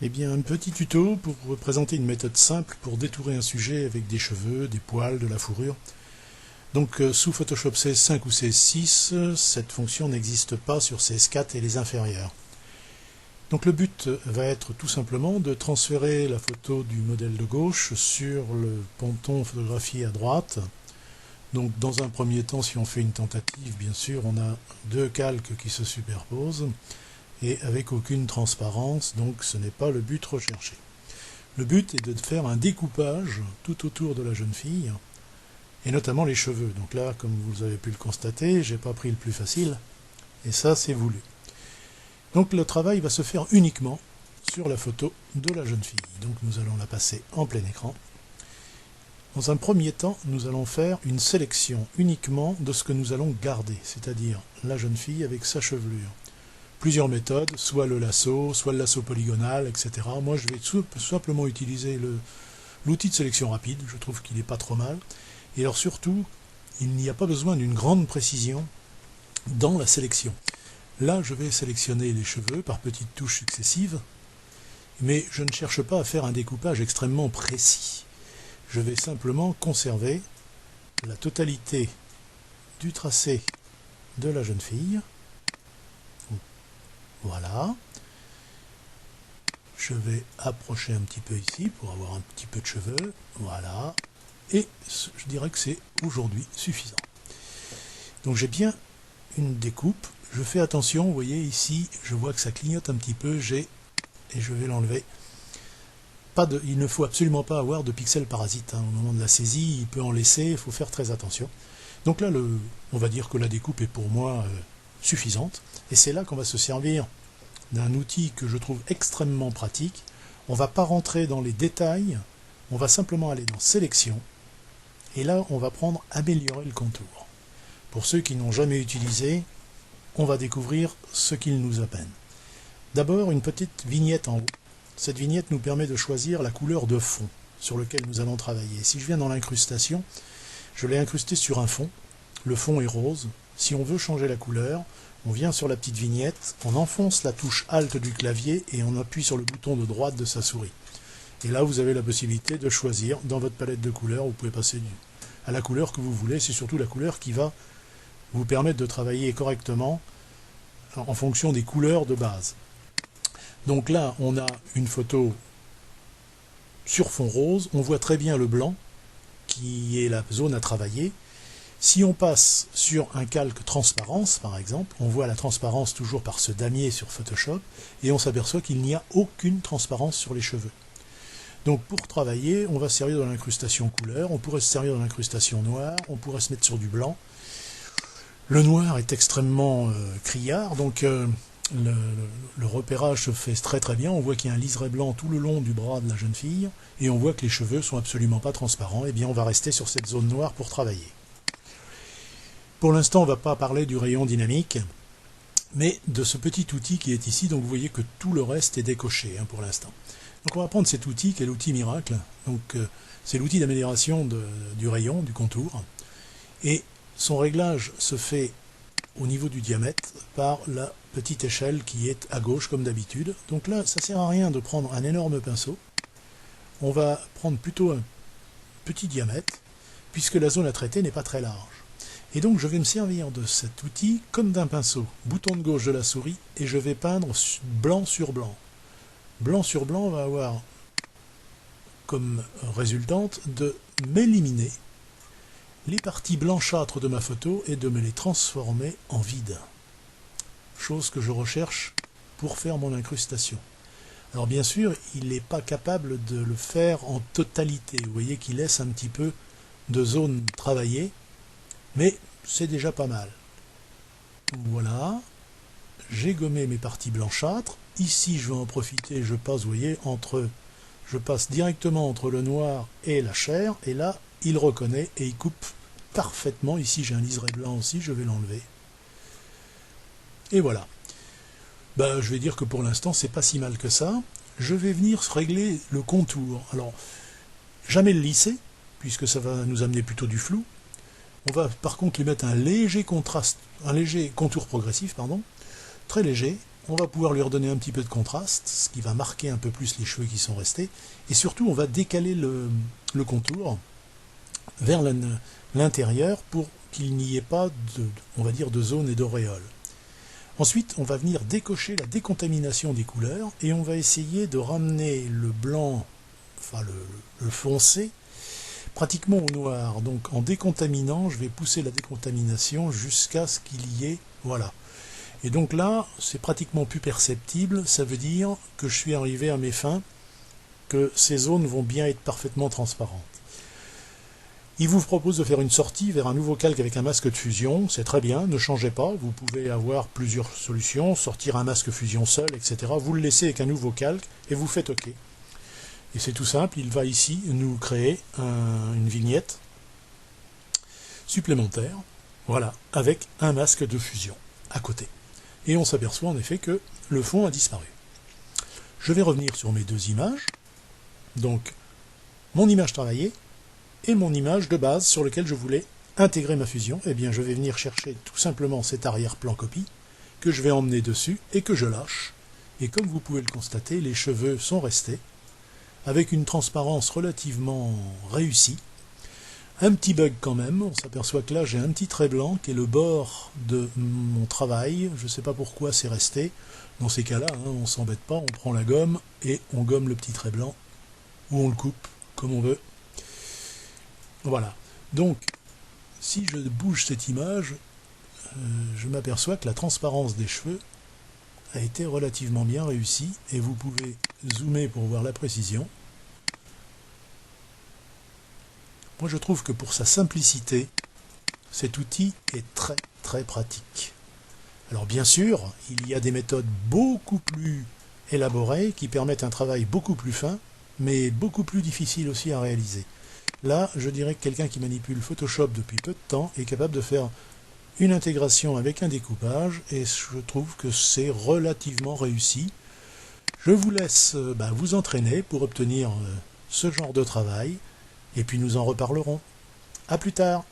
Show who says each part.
Speaker 1: Eh bien, un petit tuto pour présenter une méthode simple pour détourer un sujet avec des cheveux, des poils, de la fourrure. Donc, sous Photoshop CS5 ou CS6, cette fonction n'existe pas sur CS4 et les inférieurs. Donc le but va être tout simplement de transférer la photo du modèle de gauche sur le ponton photographié à droite. Donc dans un premier temps, si on fait une tentative, bien sûr, on a deux calques qui se superposent et avec aucune transparence, donc ce n'est pas le but recherché. Le but est de faire un découpage tout autour de la jeune fille, et notamment les cheveux. Donc là, comme vous avez pu le constater, j'ai pas pris le plus facile, et ça c'est voulu. Donc le travail va se faire uniquement sur la photo de la jeune fille. Donc nous allons la passer en plein écran. Dans un premier temps, nous allons faire une sélection uniquement de ce que nous allons garder, c'est-à-dire la jeune fille avec sa chevelure. Plusieurs méthodes, soit le lasso polygonal, etc. Moi je vais tout simplement utiliser l'outil de sélection rapide, je trouve qu'il n'est pas trop mal. Et alors surtout, il n'y a pas besoin d'une grande précision dans la sélection. Là, je vais sélectionner les cheveux par petites touches successives, mais je ne cherche pas à faire un découpage extrêmement précis. Je vais simplement conserver la totalité du tracé de la jeune fille. Voilà. Je vais approcher un petit peu ici pour avoir un petit peu de cheveux. Voilà. Et je dirais que c'est aujourd'hui suffisant. Donc j'ai bien une découpe. Je fais attention, vous voyez ici, je vois que ça clignote un petit peu, et je vais l'enlever. Il ne faut absolument pas avoir de pixels parasites. Au moment de la saisie, il peut en laisser, il faut faire très attention. Donc là, on va dire que la découpe est pour moi suffisante. Et c'est là qu'on va se servir d'un outil que je trouve extrêmement pratique. On ne va pas rentrer dans les détails, on va simplement aller dans Sélection. Et là, on va prendre Améliorer le contour. Pour ceux qui n'ont jamais utilisé, on va découvrir ce qu'il nous appelle. D'abord, une petite vignette en haut. Cette vignette nous permet de choisir la couleur de fond sur lequel nous allons travailler. Si je viens dans l'incrustation, je l'ai incrusté sur un fond. Le fond est rose. Si on veut changer la couleur, on vient sur la petite vignette, on enfonce la touche Alt du clavier et on appuie sur le bouton de droite de sa souris. Et là, vous avez la possibilité de choisir dans votre palette de couleurs. Vous pouvez passer à la couleur que vous voulez. C'est surtout la couleur qui va vous permettre de travailler correctement en fonction des couleurs de base. Donc là, on a une photo sur fond rose. On voit très bien le blanc qui est la zone à travailler. Si on passe sur un calque transparence, par exemple, on voit la transparence toujours par ce damier sur Photoshop, et on s'aperçoit qu'il n'y a aucune transparence sur les cheveux. Donc pour travailler, on va se servir de l'incrustation couleur, on pourrait se servir de l'incrustation noire, on pourrait se mettre sur du blanc. Le noir est extrêmement criard, donc le repérage se fait très très bien. On voit qu'il y a un liseré blanc tout le long du bras de la jeune fille, et on voit que les cheveux sont absolument pas transparents. Et bien on va rester sur cette zone noire pour travailler. Pour l'instant, on ne va pas parler du rayon dynamique, mais de ce petit outil qui est ici. Donc vous voyez que tout le reste est décoché pour l'instant. Donc on va prendre cet outil qui est l'outil Miracle. Donc c'est l'outil d'amélioration du rayon, du contour. Et son réglage se fait au niveau du diamètre par la petite échelle qui est à gauche comme d'habitude. Donc là, ça ne sert à rien de prendre un énorme pinceau. On va prendre plutôt un petit diamètre, puisque la zone à traiter n'est pas très large. Et donc je vais me servir de cet outil comme d'un pinceau. Bouton de gauche de la souris, et je vais peindre blanc sur blanc. Blanc sur blanc va avoir comme résultante de m'éliminer les parties blanchâtres de ma photo et de me les transformer en vide. Chose que je recherche pour faire mon incrustation. Alors bien sûr, il n'est pas capable de le faire en totalité. Vous voyez qu'il laisse un petit peu de zone travaillée, mais c'est déjà pas mal. Voilà, j'ai gommé mes parties blanchâtres. Ici, je vais en profiter, je passe, vous voyez, je passe directement entre le noir et la chair, et là, il reconnaît et il coupe parfaitement. Ici, j'ai un liseré blanc aussi, je vais l'enlever. Et voilà. Je vais dire que pour l'instant, c'est pas si mal que ça. Je vais venir régler le contour. Alors, jamais le lisser, puisque ça va nous amener plutôt du flou. On va par contre lui mettre un léger contour progressif, très léger. on va pouvoir lui redonner un petit peu de contraste, ce qui va marquer un peu plus les cheveux qui sont restés. Et surtout, on va décaler le contour vers l'intérieur pour qu'il n'y ait pas on va dire, de zone et d'auréole. Ensuite, on va venir décocher la décontamination des couleurs et on va essayer de ramener le blanc, enfin le foncé, pratiquement au noir. Donc en décontaminant, je vais pousser la décontamination jusqu'à ce qu'il y ait, voilà. Et donc là, c'est pratiquement plus perceptible, ça veut dire que je suis arrivé à mes fins, que ces zones vont bien être parfaitement transparentes. Il vous propose de faire une sortie vers un nouveau calque avec un masque de fusion, c'est très bien, ne changez pas, vous pouvez avoir plusieurs solutions, sortir un masque fusion seul, etc. Vous le laissez avec un nouveau calque et vous faites OK. Et c'est tout simple, il va ici nous créer une vignette supplémentaire, voilà, avec un masque de fusion à côté. Et on s'aperçoit en effet que le fond a disparu. Je vais revenir sur mes deux images, donc mon image travaillée, et mon image de base sur laquelle je voulais intégrer ma fusion, eh bien je vais venir chercher tout simplement cet arrière-plan copie que je vais emmener dessus et que je lâche. Et comme vous pouvez le constater, les cheveux sont restés avec une transparence relativement réussie. Un petit bug quand même, on s'aperçoit que là j'ai un petit trait blanc qui est le bord de mon travail, je ne sais pas pourquoi c'est resté. Dans ces cas-là, on ne s'embête pas, on prend la gomme et on gomme le petit trait blanc ou on le coupe comme on veut. Voilà, donc si je bouge cette image, je m'aperçois que la transparence des cheveux a été relativement bien réussie et vous pouvez zoomer pour voir la précision. Moi je trouve que pour sa simplicité, cet outil est très très pratique. Alors bien sûr, il y a des méthodes beaucoup plus élaborées qui permettent un travail beaucoup plus fin, mais beaucoup plus difficile aussi à réaliser. Là, je dirais que quelqu'un qui manipule Photoshop depuis peu de temps est capable de faire une intégration avec un découpage et je trouve que c'est relativement réussi. Je vous laisse vous entraîner pour obtenir ce genre de travail et puis nous en reparlerons. À plus tard.